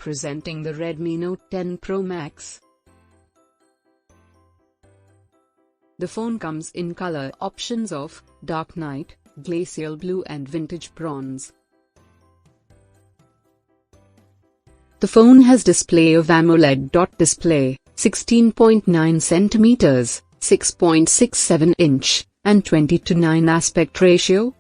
Presenting the Redmi Note 10 Pro Max. The phone comes in color options of dark night, glacial blue and vintage bronze. The phone has display of AMOLED Dot display, 16.9 cm, 6.67 inch, and 20:9 aspect ratio.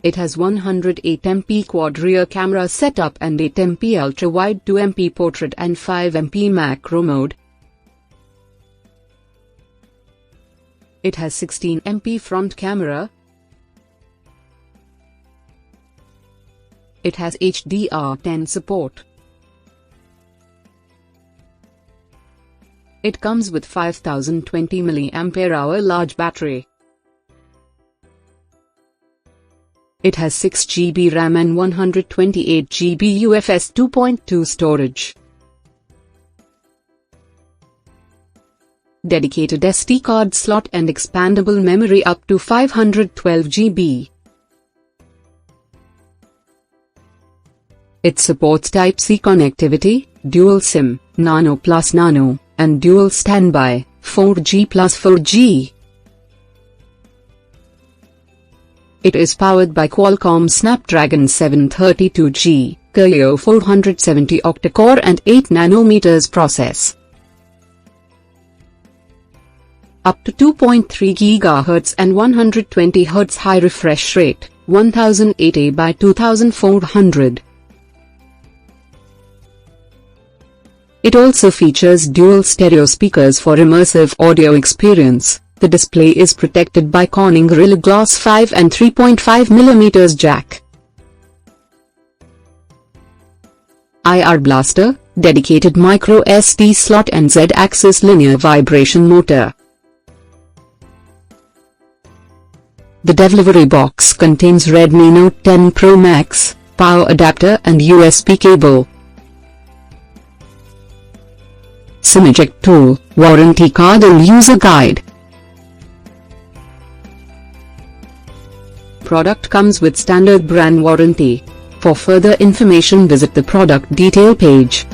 It has 108MP quad rear camera setup and 8MP ultra-wide 2MP portrait and 5MP macro mode. It has 16MP front camera. It has HDR10 support. It comes with 5020 mAh large battery. It has 6GB RAM and 128GB UFS 2.2 storage. Dedicated SD card slot and expandable memory up to 512GB. It supports Type-C connectivity, dual SIM, nano+nano, and dual standby, 4G plus 4G. It is powered by Qualcomm Snapdragon 732G, Kryo 470 Octa-core and 8nm process. Up to 2.3 GHz and 120 Hz high refresh rate, 1080 by 2400. It also features dual stereo speakers for immersive audio experience. The display is protected by Corning Gorilla Glass 5 and 3.5mm jack. IR blaster, dedicated micro SD slot and Z-axis linear vibration motor. The delivery box contains Redmi Note 10 Pro Max, power adapter and USB cable. SIM eject tool, warranty card and user guide. Product comes with standard brand warranty. For further information visit the product detail page.